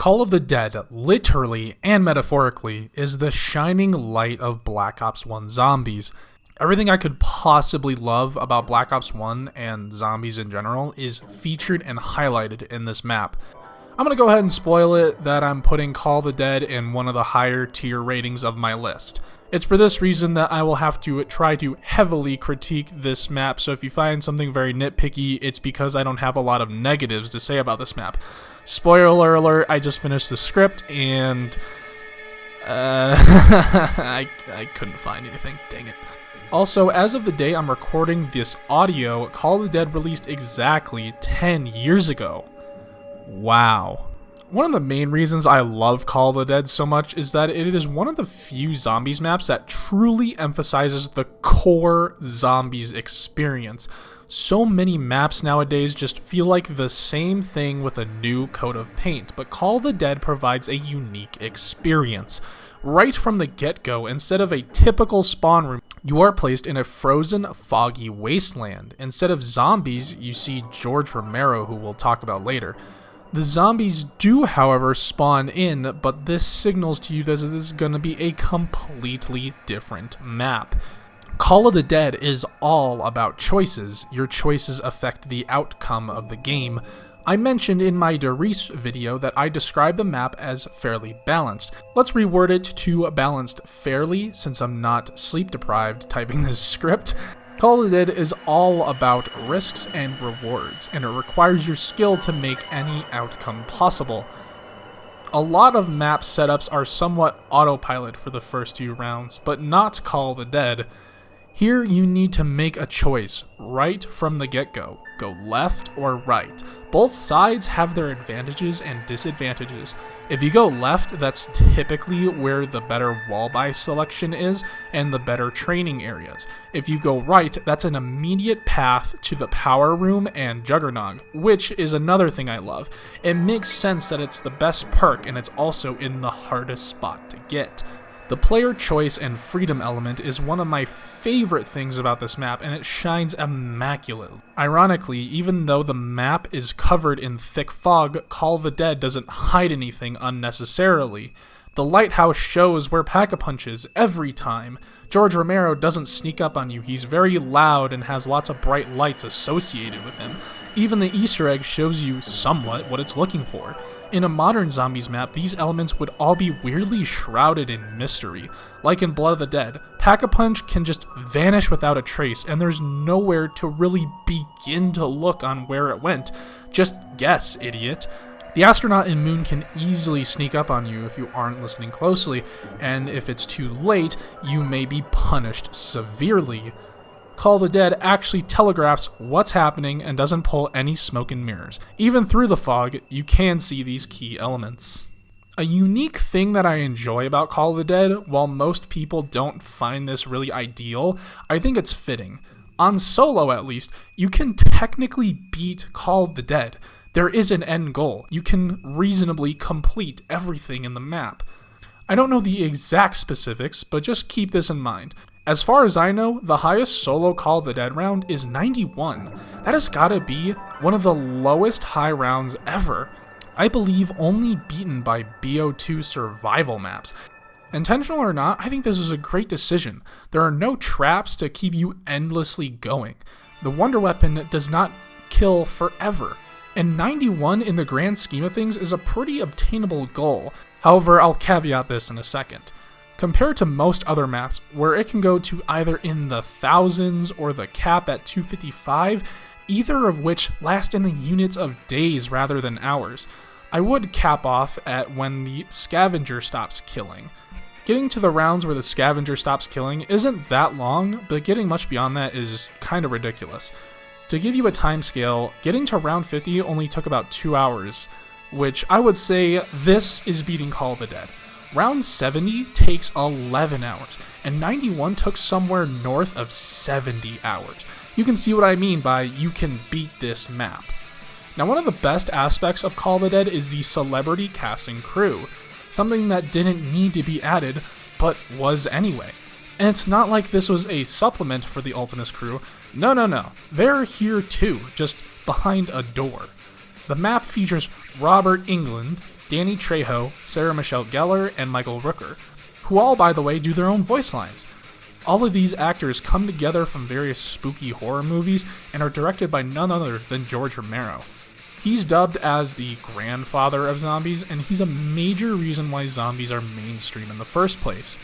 Call of the Dead, literally and metaphorically, is the shining light of Black Ops 1 zombies. Everything I could possibly love about Black Ops 1 and zombies in general is featured and highlighted in this map. I'm going to go ahead and spoil it that I'm putting Call of the Dead in one of the higher tier ratings of my list. It's for this reason that I will have to try to heavily critique this map, so if you find something very nitpicky, it's because I don't have a lot of negatives to say about this map. Spoiler alert, I just finished the script, and I couldn't find anything, dang it. Also, as of the day I'm recording this audio, Call of the Dead released exactly 10 years ago. Wow. One of the main reasons I love Call of the Dead so much is that it is one of the few zombies maps that truly emphasizes the core zombies experience. So many maps nowadays just feel like the same thing with a new coat of paint, but Call of the Dead provides a unique experience. Right from the get-go, instead of a typical spawn room, you are placed in a frozen, foggy wasteland. Instead of zombies, you see George Romero, who we'll talk about later. The zombies do, however, spawn in, but this signals to you that this is going to be a completely different map. Call of the Dead is all about choices. Your choices affect the outcome of the game. I mentioned in my Doris video that I describe the map as fairly balanced. Let's reword it to balanced fairly, since I'm not sleep deprived typing this script. Call of the Dead is all about risks and rewards, and it requires your skill to make any outcome possible. A lot of map setups are somewhat autopilot for the first few rounds, but not Call of the Dead. Here you need to make a choice right from the get-go. Go left or right. Both sides have their advantages and disadvantages. If you go left, that's typically where the better wall buy selection is and the better training areas. If you go right, that's an immediate path to the power room and Juggernaut, which is another thing I love. It makes sense that it's the best perk and it's also in the hardest spot to get. The player choice and freedom element is one of my favorite things about this map, and it shines immaculate. Ironically, even though the map is covered in thick fog, Call of the Dead doesn't hide anything unnecessarily. The lighthouse shows where Pack-a-Punch is every time. George Romero doesn't sneak up on you, he's very loud and has lots of bright lights associated with him. Even the Easter egg shows you somewhat what it's looking for. In a modern zombies map, these elements would all be weirdly shrouded in mystery. Like in Blood of the Dead, Pack-a-Punch can just vanish without a trace, and there's nowhere to really begin to look on where it went. Just guess, idiot. The astronaut in Moon can easily sneak up on you if you aren't listening closely, and if it's too late, you may be punished severely. Call of the Dead actually telegraphs what's happening and doesn't pull any smoke and mirrors. Even through the fog, you can see these key elements. A unique thing that I enjoy about Call of the Dead, while most people don't find this really ideal, I think it's fitting. On solo at least, you can technically beat Call of the Dead. There is an end goal. You can reasonably complete everything in the map. I don't know the exact specifics, but just keep this in mind. As far as I know, the highest solo Call of the Dead round is 91. That has gotta be one of the lowest high rounds ever. I believe only beaten by BO2 survival maps. Intentional or not, I think this is a great decision. There are no traps to keep you endlessly going. The Wonder Weapon does not kill forever. And 91 in the grand scheme of things is a pretty obtainable goal. However, I'll caveat this in a second. Compared to most other maps, where it can go to either in the thousands or the cap at 255, either of which last in the units of days rather than hours, I would cap off at when the scavenger stops killing. Getting to the rounds where the scavenger stops killing isn't that long, but getting much beyond that is kind of ridiculous. To give you a timescale, getting to round 50 only took about 2 hours, which I would say this is beating Call of the Dead. Round 70 takes 11 hours, and 91 took somewhere north of 70 hours. You can see what I mean by you can beat this map. Now, one of the best aspects of Call of the Dead is the celebrity cast and crew, something that didn't need to be added, but was anyway. And it's not like this was a supplement for the Ultimus crew. No. They're here too, just behind a door. The map features Robert Englund, Danny Trejo, Sarah Michelle Gellar, and Michael Rooker, who all, by the way, do their own voice lines. All of these actors come together from various spooky horror movies and are directed by none other than George Romero. He's dubbed as the grandfather of zombies, and he's a major reason why zombies are mainstream in the first place.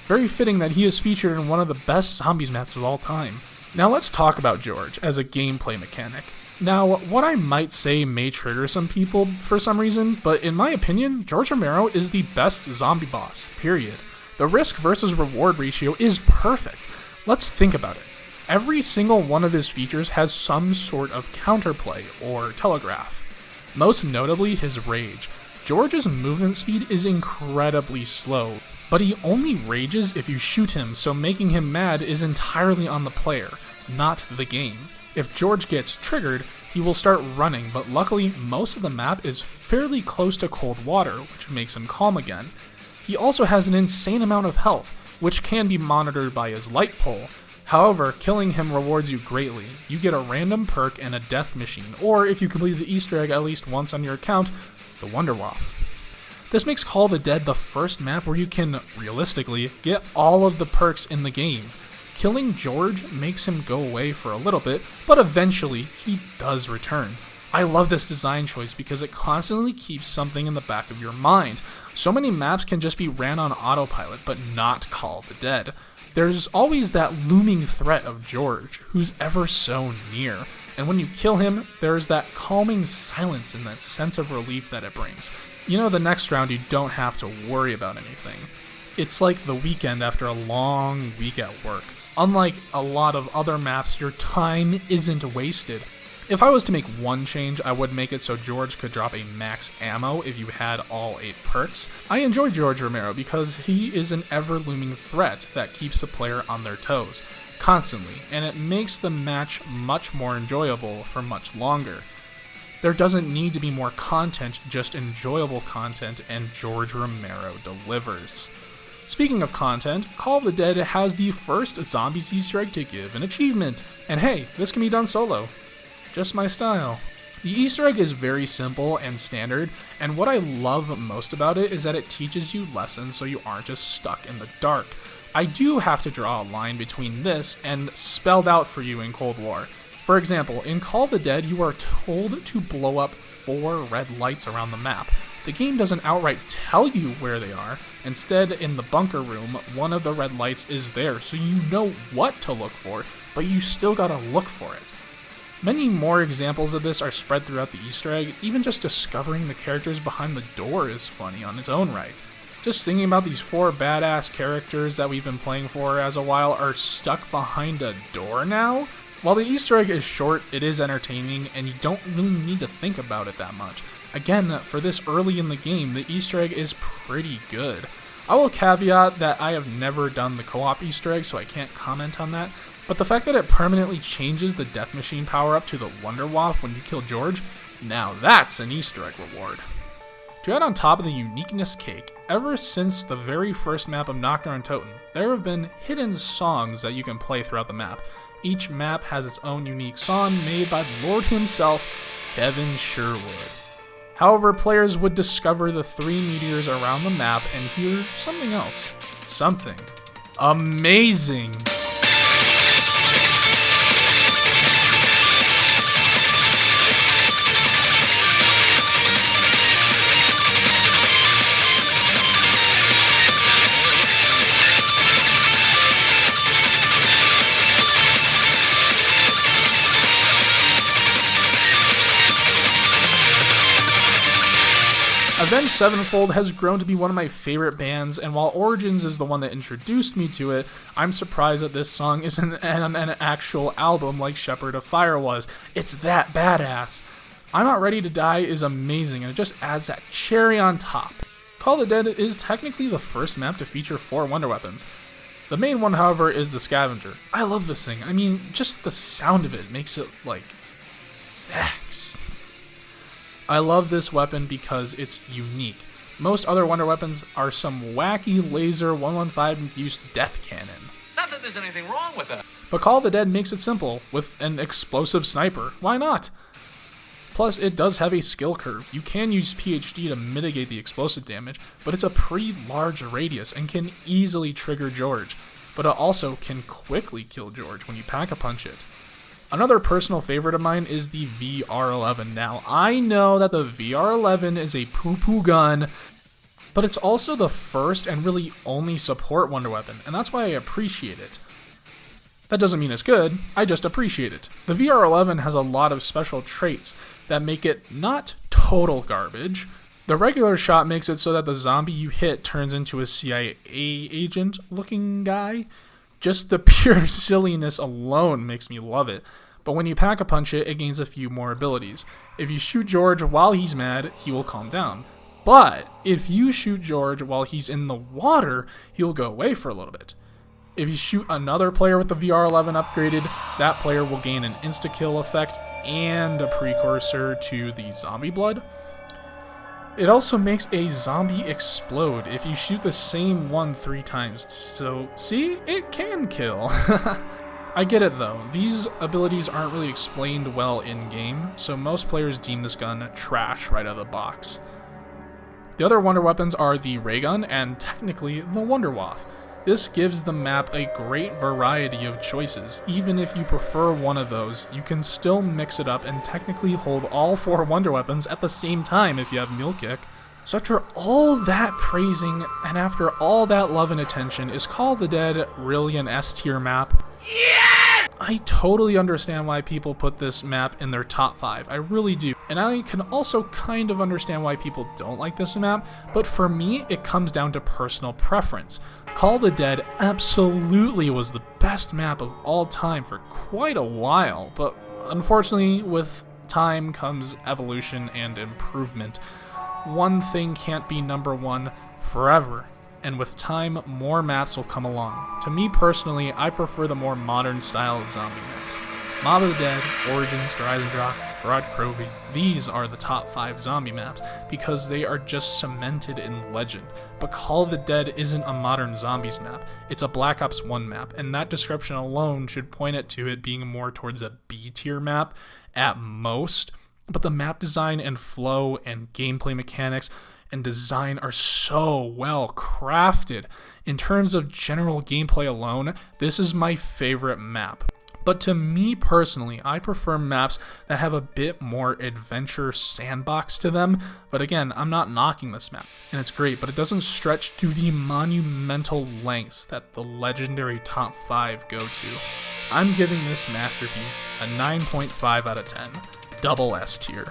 Very fitting that he is featured in one of the best zombies maps of all time. Now let's talk about George as a gameplay mechanic. Now, what I might say may trigger some people for some reason, but in my opinion, George Romero is the best zombie boss, period. The risk versus reward ratio is perfect. Let's think about it. Every single one of his features has some sort of counterplay or telegraph. Most notably his rage. George's movement speed is incredibly slow, but he only rages if you shoot him, so making him mad is entirely on the player, not the game. If George gets triggered, he will start running, but luckily most of the map is fairly close to cold water, which makes him calm again. He also has an insane amount of health, which can be monitored by his light pole. However, killing him rewards you greatly. You get a random perk and a death machine, or if you complete the Easter egg at least once on your account, the Wonder Waff. This makes Call of the Dead the first map where you can, realistically, get all of the perks in the game. Killing George makes him go away for a little bit, but eventually he does return. I love this design choice because it constantly keeps something in the back of your mind. So many maps can just be ran on autopilot, but not Call of the Dead. There's always that looming threat of George, who's ever so near. And when you kill him, there's that calming silence and that sense of relief that it brings. You know, the next round you don't have to worry about anything. It's like the weekend after a long week at work. Unlike a lot of other maps, your time isn't wasted. If I was to make one change, I would make it so George could drop a max ammo if you had all 8 perks. I enjoy George Romero because he is an ever-looming threat that keeps the player on their toes, constantly, and it makes the match much more enjoyable for much longer. There doesn't need to be more content, just enjoyable content, and George Romero delivers. Speaking of content, Call of the Dead has the first Zombies Easter egg to give an achievement, and hey, this can be done solo. Just my style. The Easter egg is very simple and standard, and what I love most about it is that it teaches you lessons so you aren't just stuck in the dark. I do have to draw a line between this and spelled out for you in Cold War. For example, in Call of the Dead, you are told to blow up 4 red lights around the map. The game doesn't outright tell you where they are. Instead, in the bunker room, one of the red lights is there, so you know what to look for, but you still gotta look for it. Many more examples of this are spread throughout the Easter egg. Even just discovering the characters behind the door is funny on its own right. Just thinking about these 4 badass characters that we've been playing for as a while are stuck behind a door now? While the Easter egg is short, it is entertaining, and you don't really need to think about it that much. Again, for this early in the game, the Easter egg is pretty good. I will caveat that I have never done the co-op Easter egg, so I can't comment on that, but the fact that it permanently changes the death machine power-up to the Wonder Waff when you kill George, now that's an Easter egg reward. To add on top of the uniqueness cake, ever since the very first map of Nocturne and Toten, there have been hidden songs that you can play throughout the map. Each map has its own unique song made by the Lord himself, Kevin Sherwood. However, players would discover the 3 meteors around the map and hear something else. Something amazing. Avenged Sevenfold has grown to be one of my favorite bands, and while Origins is the one that introduced me to it, I'm surprised that this song isn't an actual album like Shepherd of Fire was. It's that badass. I'm Not Ready to Die is amazing, and it just adds that cherry on top. Call of the Dead is technically the first map to feature 4 wonder weapons. The main one, however, is the Scavenger. I love this thing. I mean, just the sound of it makes it like sex. I love this weapon because it's unique. Most other wonder weapons are some wacky laser 115 infused death cannon. Not that there's anything wrong with that. But Call of the Dead makes it simple, with an explosive sniper. Why not? Plus, it does have a skill curve. You can use PhD to mitigate the explosive damage, but it's a pretty large radius and can easily trigger George. But it also can quickly kill George when you pack-a-punch it. Another personal favorite of mine is the VR11. Now, I know that the VR11 is a poo-poo gun, but it's also the first and really only support wonder weapon, and that's why I appreciate it. That doesn't mean it's good, I just appreciate it. The VR11 has a lot of special traits that make it not total garbage. The regular shot makes it so that the zombie you hit turns into a CIA agent looking guy. Just the pure silliness alone makes me love it. But when you pack-a-punch it, it gains a few more abilities. If you shoot George while he's mad, he will calm down. But if you shoot George while he's in the water, he will go away for a little bit. If you shoot another player with the VR11 upgraded, that player will gain an insta-kill effect and a precursor to the zombie blood. It also makes a zombie explode if you shoot the same one 3 times, so see, it can kill. I get it though, these abilities aren't really explained well in-game, so most players deem this gun trash right out of the box. The other wonder weapons are the ray gun and technically the wonder waff. This gives the map a great variety of choices. Even if you prefer one of those, you can still mix it up and technically hold all 4 wonder weapons at the same time if you have mule kick. So after all that praising and after all that love and attention, is Call of the Dead really an S tier map? Yes! I totally understand why people put this map in their top 5, I really do. And I can also kind of understand why people don't like this map, but for me, it comes down to personal preference. Call of the Dead absolutely was the best map of all time for quite a while, but unfortunately, with time comes evolution and improvement. One thing can't be number one forever, and with time, more maps will come along. To me personally, I prefer the more modern style of zombie maps. Mob of the Dead, Origins, Drydendrach, Garage Crovey, these are the top 5 zombie maps because they are just cemented in legend. But Call of the Dead isn't a modern zombies map, it's a Black Ops 1 map, and that description alone should point it to it being more towards a B tier map at most. But the map design and flow and gameplay mechanics and design are so well crafted. In terms of general gameplay alone, this is my favorite map. But to me personally, I prefer maps that have a bit more adventure sandbox to them. But again, I'm not knocking this map, and it's great, but it doesn't stretch to the monumental lengths that the legendary top 5 go to. I'm giving this masterpiece a 9.5 out of 10, double S tier.